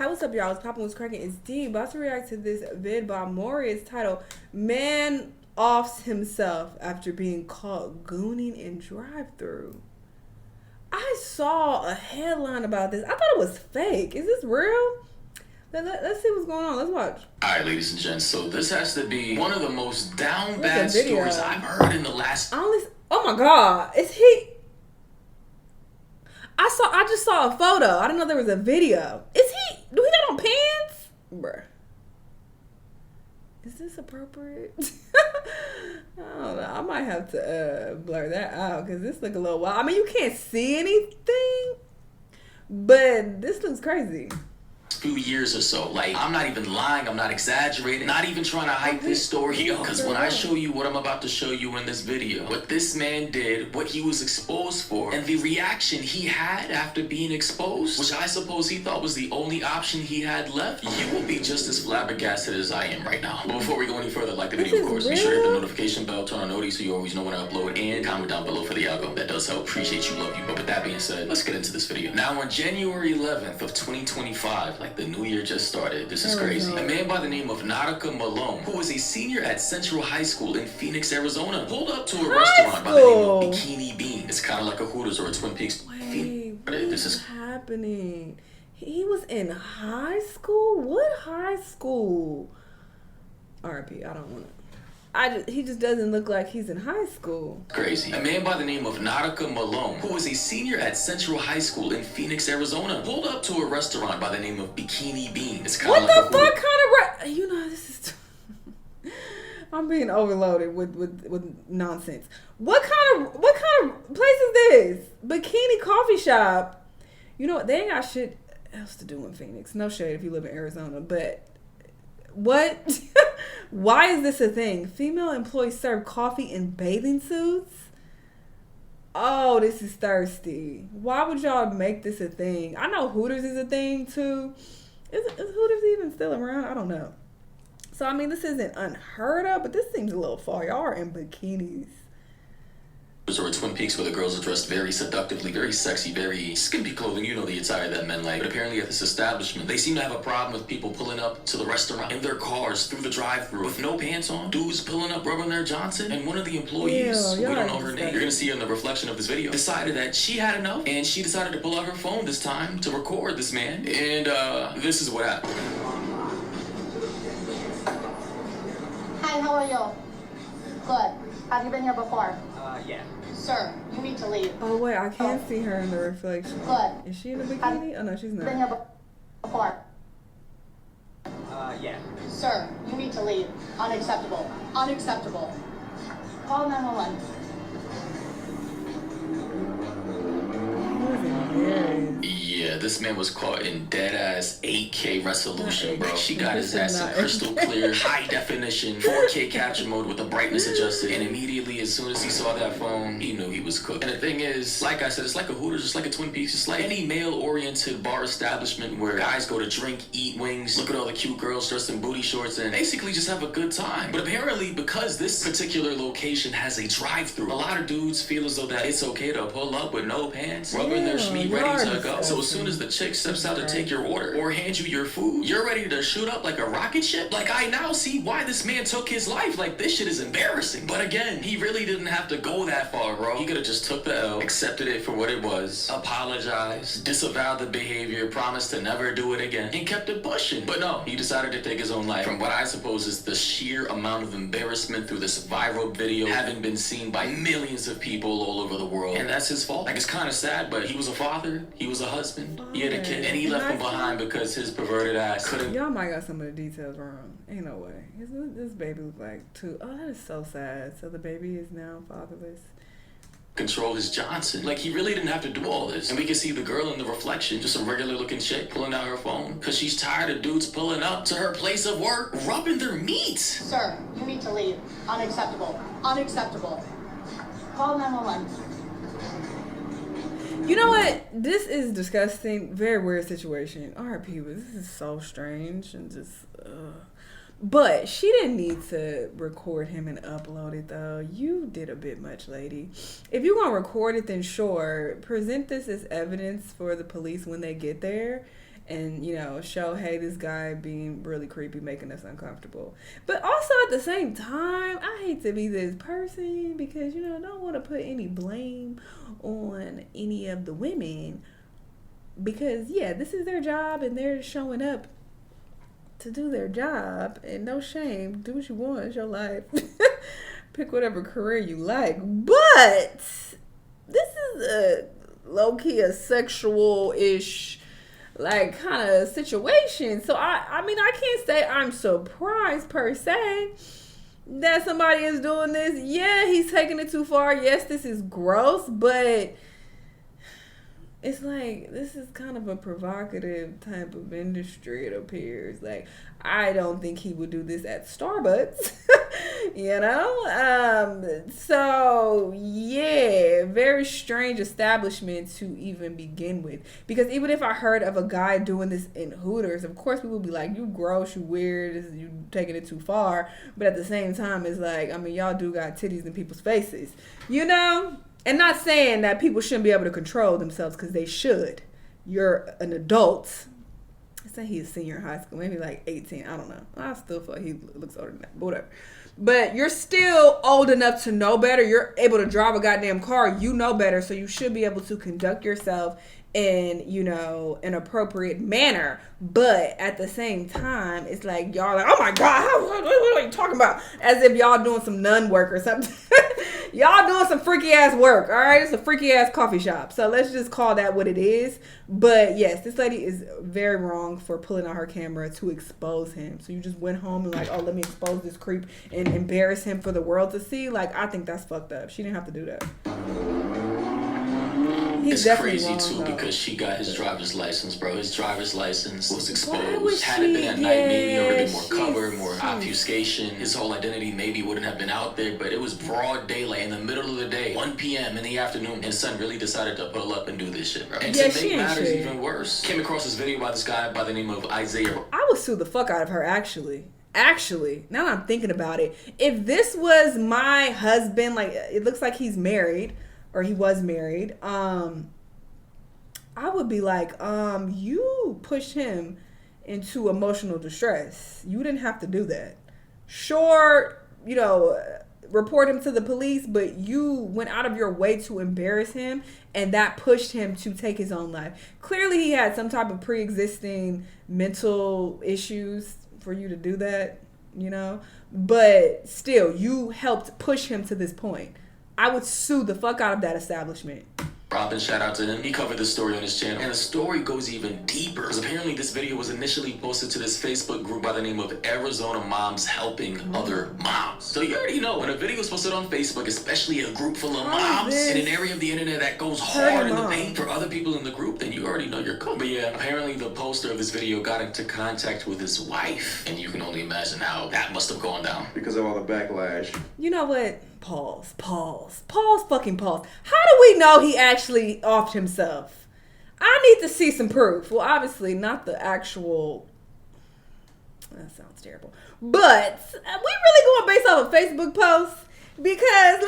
Hi, what's up, y'all? It's Poppin' What's Cracking. It's D. About to react to this vid by Maury. It's titled Man Offs Himself After Being Caught Gooning in Drive-Thru. I saw a headline about this. I thought it was fake. Is this real? Let's see what's going on. Let's watch. Alright, ladies and gents, so this has to be one of the most down bad stories I've heard in the last... Oh my god. Is he... I just saw a photo. I didn't know there was a video. Do he got on pants? Bruh. Is this appropriate? I don't know. I might have to blur that out because this look a little wild. I mean, you can't see anything, but this looks crazy. Few years or so. Like, I'm not even lying, I'm not exaggerating, not even trying to hype this story up. Because when I show you what I'm about to show you in this video, what this man did, what he was exposed for, and the reaction he had after being exposed, which I suppose he thought was the only option he had left, you will be just as flabbergasted as I am right now. But before we go any further, like the video, of course, be sure to hit the notification bell, turn on notice so you always know when I upload, and comment down below for the algo. That does help. Appreciate you, love you. But with that being said, let's get into this video. Now, on January 11th of 2025, like the new year just started. This is crazy. A man by the name of Nautica Malone, who was a senior at Central High School in Phoenix, Arizona, pulled up to a restaurant by the name of Bikini Bean. It's kind of like a Hooters or a Twin Peaks. Wait, what is happening? He was in high school? What high school? RP, I don't want to. He just doesn't look like he's in high school. Crazy. A man by the name of Nautica Malone, who was a senior at Central High School in Phoenix, Arizona, pulled up to a restaurant by the name of Bikini Bean. It's kind of like what the fuck kind of you know, this is I'm being overloaded with nonsense. What kind of place is this? Bikini coffee shop. You know what? They ain't got shit else to do in Phoenix. No shade if you live in Arizona, but what? Why is this a thing? Female employees serve coffee in bathing suits? Oh, this is thirsty. Why would y'all make this a thing? I know Hooters is a thing too. Is Hooters even still around? I don't know. So, I mean, this isn't unheard of, but this seems a little far. Y'all are in bikinis. Or Twin Peaks, where the girls are dressed very seductively, very sexy, very skimpy clothing, you know, the attire that men like. But apparently at this establishment, they seem to have a problem with people pulling up to the restaurant in their cars through the drive-thru with no pants on, dudes pulling up rubbing their Johnson, and one of the employees, we don't know her name, you're gonna see in the reflection of this video, decided that she had enough, and she decided to pull out her phone this time to record this man, and this is what happened. Hi, how are you? Good. Have you been here before? Yeah. Sir, you need to leave. Oh, wait, I can't see her in the reflection. Good. Is she in a bikini? Oh, no, she's not. Been here before? Yeah. Sir, you need to leave. Unacceptable. Unacceptable. Call 911. Yeah, this man was caught in dead-ass 8K resolution, bro. She got his ass in crystal clear, high-definition, 4K capture mode with the brightness adjusted, and immediately, as soon as he saw that phone, he knew he was cooked. And the thing is, like I said, it's like a Hooters, it's like a Twin Peaks, it's like any male-oriented bar establishment where guys go to drink, eat wings, look at all the cute girls dressed in booty shorts, and basically just have a good time. But apparently, because this particular location has a drive-thru, a lot of dudes feel as though that it's okay to pull up with no pants, rubbing their schmeat ready to go. So as soon as the chick steps out to take your order or hand you your food, you're ready to shoot up like a rocket ship. Like, I now see why this man took his life. Like, this shit is embarrassing. But again, he really didn't have to go that far, bro. He could have just took the L, accepted it for what it was, apologized, disavowed the behavior, promised to never do it again, and kept it pushing. But no, he decided to take his own life from what I suppose is the sheer amount of embarrassment through this viral video having been seen by millions of people all over the world. And that's his fault. Like, it's kind of sad, but he was a father, he was a husband, he had a kid, and he left him behind because his perverted ass couldn't. Y'all might got some of the details wrong. Ain't no way. This baby was like 2. Oh, that is so sad. So the baby is now fatherless. Control his Johnson. Like, he really didn't have to do all this. And we can see the girl in the reflection, just a regular looking chick pulling out her phone because she's tired of dudes pulling up to her place of work, rubbing their meat. Sir, you need to leave. Unacceptable. Unacceptable. Call 911. You know what? This is disgusting. Very weird situation. RP, but this is so strange and just. But she didn't need to record him and upload it, though. You did a bit much, lady. If you're going to record it, then sure. Present this as evidence for the police when they get there. and, you know, show, hey, this guy being really creepy, making us uncomfortable. But also at the same time, I hate to be this person because, you know, I don't want to put any blame on any of the women because, yeah, this is their job and they're showing up to do their job, and no shame, do what you want, it's your life. Pick whatever career you like, but this is a low-key a sexual-ish like kind of situation. So I mean, I can't say I'm surprised per se that somebody is doing this. Yeah, he's taking it too far. Yes, this is gross, but it's like, this is kind of a provocative type of industry, it appears. Like, I don't think he would do this at Starbucks, you know? So, yeah, very strange establishment to even begin with. Because even if I heard of a guy doing this in Hooters, of course people would be like, you gross, you weird, you taking it too far. But at the same time, it's like, I mean, y'all do got titties in people's faces, you know? And not saying that people shouldn't be able to control themselves, because they should. You're an adult. I say he's a senior in high school, maybe like 18. I don't know. I still feel like he looks older than that, but whatever. But you're still old enough to know better. You're able to drive a goddamn car. You know better, so you should be able to conduct yourself in, you know, an appropriate manner. But at the same time, it's like y'all like, oh my God, what are you talking about? As if y'all doing some nun work or something. Y'all doing some freaky ass work, all right? It's a freaky ass coffee shop. So let's just call that what it is. But yes, this lady is very wrong for pulling out her camera to expose him. So you just went home and like, oh, let me expose this creep and embarrass him for the world to see. Like, I think that's fucked up. She didn't have to do that. It's crazy too because she got his driver's license, bro. His driver's license was exposed. Had it been at night, maybe there would have been more cover, more obfuscation. His whole identity maybe wouldn't have been out there, but it was broad daylight in the middle of the day, 1 p.m. in the afternoon. His son really decided to pull up and do this shit, bro. And to make matters even worse, came across this video by this guy by the name of Isaiah. I would sue the fuck out of her, actually, now that I'm thinking about it. If this was my husband, like, it looks like he's married, or he was married, I would be like, you pushed him into emotional distress. You didn't have to do that. Sure, you know, report him to the police, but you went out of your way to embarrass him, and that pushed him to take his own life. Clearly, he had some type of pre-existing mental issues for you to do that, you know? But still, you helped push him to this point. I would sue the fuck out of that establishment. Robin, shout out to him. He covered this story on his channel. And the story goes even deeper. Because apparently this video was initially posted to this Facebook group by the name of Arizona Moms Helping Other Moms. So you already know, when a video is posted on Facebook, especially a group full of moms in an area of the internet that goes hard in the paint for other people in the group, then you already know you're covered. But yeah, apparently the poster of this video got into contact with his wife. And you can only imagine how that must have gone down. Because of all the backlash. You know what? Pause. Fucking pause. How do we know he actually offed himself? I need to see some proof. Well, obviously not the actual. That sounds terrible. But we really going based off a Facebook post? Because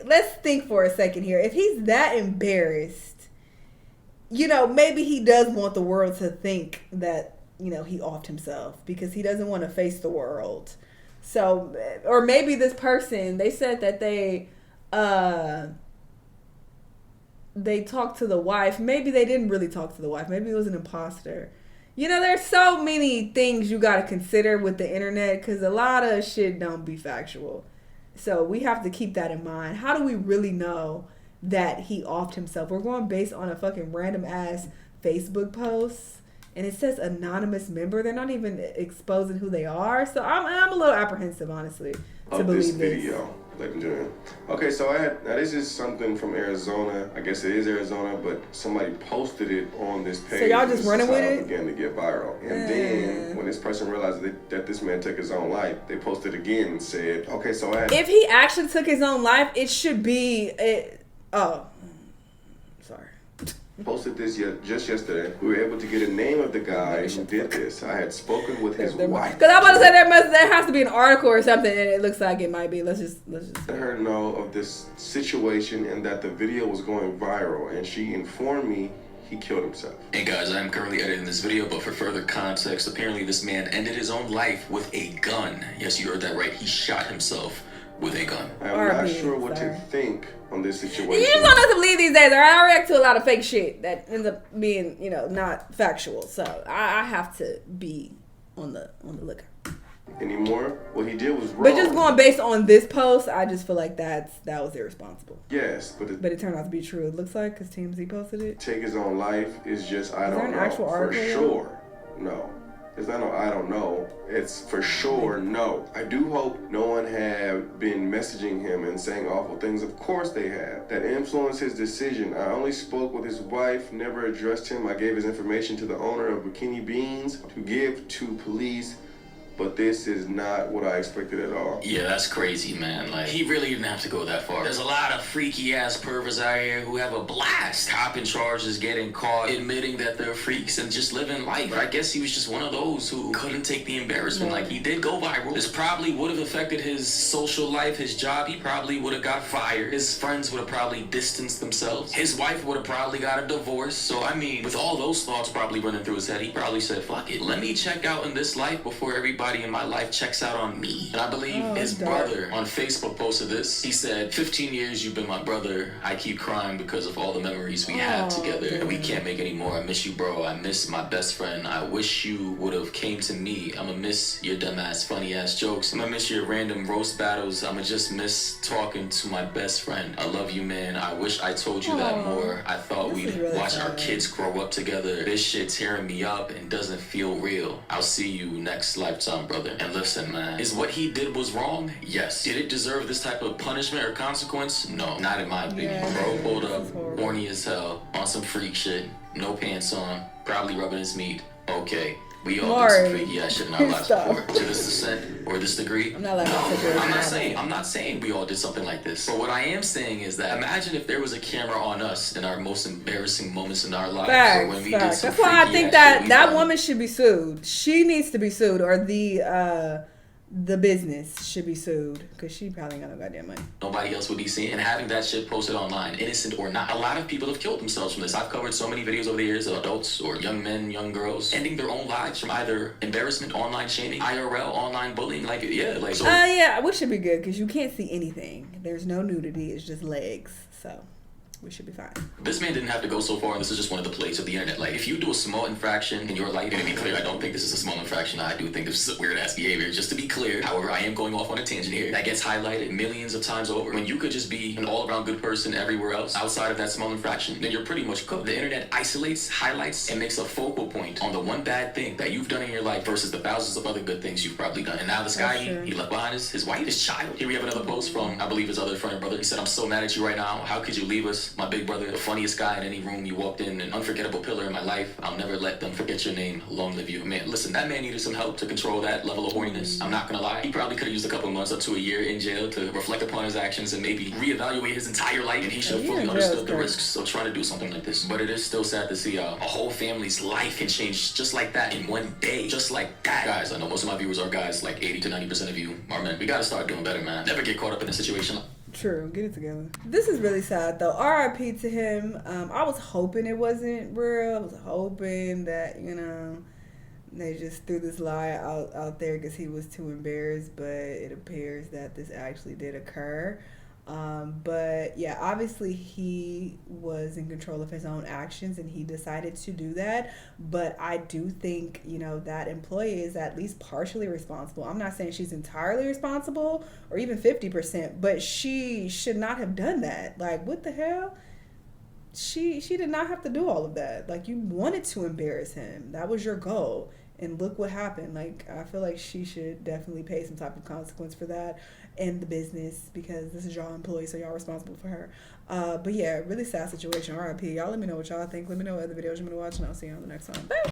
let's think for a second here. If he's that embarrassed, you know, maybe he does want the world to think that, you know, he offed himself because he doesn't want to face the world. So, or maybe this person, they said that they talked to the wife. Maybe they didn't really talk to the wife. Maybe it was an imposter. You know, there's so many things you got to consider with the internet because a lot of shit don't be factual. So we have to keep that in mind. How do we really know that he offed himself? We're going based on a fucking random ass Facebook post. And it says anonymous member. They're not even exposing who they are. So I'm a little apprehensive, honestly, to believe this video, ladies and gentlemen. Okay, so now this is something from Arizona. I guess it is Arizona, but somebody posted it on this page. So y'all just running with it? Began to get viral. And then when this person realized that this man took his own life, they posted again and said, okay, so if he actually took his own life, it should be... sorry. Posted this just yesterday. We were able to get a name of the guy who did this. I had spoken with his wife. Because I'm about to say there has to be an article or something, and it looks like it might be. Let's just let her know of this situation and that the video was going viral. And she informed me he killed himself. And guys, I am currently editing this video, but for further context, apparently this man ended his own life with a gun. Yes, you heard that right. He shot himself with a gun. I'm not sure what to think on this situation. You just don't have to believe these days. I react to a lot of fake shit that ends up being, not factual. So I have to be on the lookout. Anymore, what he did was wrong. But just going based on this post, I just feel like that was irresponsible. Yes, but it turned out to be true. It looks like because TMZ posted it. Take his own life is just I don't know actual for article? sure. No, it's not no I don't know. It's for sure no. I do hope no one have been messaging him and saying awful things. Of course they have. That influenced his decision. I only spoke with his wife, never addressed him. I gave his information to the owner of Bikini Beans to give to police. But this is not what I expected at all. Yeah, that's crazy, man. Like, he really didn't have to go that far. There's a lot of freaky-ass perverts out here who have a blast copping charges, getting caught, admitting that they're freaks, and just living life. But I guess he was just one of those who couldn't take the embarrassment. Like, he did go viral. This probably would have affected his social life, his job. He probably would have got fired. His friends would have probably distanced themselves. His wife would have probably got a divorce. So, I mean, with all those thoughts probably running through his head, he probably said, fuck it. Let me check out in this life before everybody in my life checks out on me. And I believe his brother on Facebook posted this. He said, 15 years you've been my brother. I keep crying because of all the memories we had together. And we can't make any more. I miss you, bro. I miss my best friend. I wish you would have came to me. I'ma miss your dumbass, funny ass jokes. I'ma miss your random roast battles. I'ma just miss talking to my best friend. I love you, man. I wish I told you that more. I thought we'd really watch our kids grow up together. This shit's tearing me up and doesn't feel real. I'll see you next lifetime, brother. And listen, man, is what he did was wrong? Yes. Did it deserve this type of punishment or consequence? No, not in my opinion. Bro pulled up, horny as hell, on some freak shit, no pants on, probably rubbing his meat. Okay. We all did some freaky ass shit in our lives before. To this extent or this degree. I'm not saying we all did something like this. But what I am saying is that imagine if there was a camera on us in our most embarrassing moments in our lives. Facts. That's why I think that woman should be sued. She needs to be sued, or the business should be sued because she probably ain't got no goddamn money. Nobody else would be seeing and having that shit posted online, innocent or not. A lot of people have killed themselves from this. I've covered so many videos over the years of adults or young men, young girls ending their own lives from either embarrassment, online shaming, IRL, online bullying. Which should be good because you can't see anything. There's no nudity. It's just legs. So we should be fine. This man didn't have to go so far, and this is just one of the plagues of the internet. Like, if you do a small infraction in your life, and to be clear, I don't think this is a small infraction. I do think this is a weird-ass behavior, just to be clear. However, I am going off on a tangent here. That gets highlighted millions of times over. When you could just be an all-around good person everywhere else, outside of that small infraction, then you're pretty much cooked. The internet isolates, highlights, and makes a focal point on the one bad thing that you've done in your life versus the thousands of other good things you've probably done. And now this guy, he left behind his wife, his child. Here we have another post from, I believe, his other friend or brother. He said, I'm so mad at you right now. How could you leave us? My big brother, the funniest guy in any room you walked in, an unforgettable pillar in my life. I'll never let them forget your name. Long live you. Man, listen, that man needed some help to control that level of horniness. I'm not gonna lie. He probably could have used a couple months up to a year in jail to reflect upon his actions and maybe reevaluate his entire life, and he should have fully understood the risks of trying to do something like this. But it is still sad to see how a whole family's life can change just like that in one day. Just like that. Guys, I know most of my viewers are guys, like 80 to 90% of you are men. We gotta start doing better, man. Never get caught up in a situation. True, get it together. This is really sad though. R.I.P. to him. I was hoping it wasn't real. I was hoping that, they just threw this lie out there because he was too embarrassed, but it appears that this actually did occur. But yeah, obviously he was in control of his own actions and he decided to do that. But I do think, that employee is at least partially responsible. I'm not saying she's entirely responsible or even 50%, but she should not have done that. Like, what the hell? She did not have to do all of that. Like, you wanted to embarrass him. That was your goal. And look what happened. Like, I feel like she should definitely pay some type of consequence for that in the business because this is y'all employee, so y'all responsible for her. But yeah, really sad situation. R.I.P. Y'all let me know what y'all think. Let me know what other videos you want to watch, and I'll see you on the next one. Bye.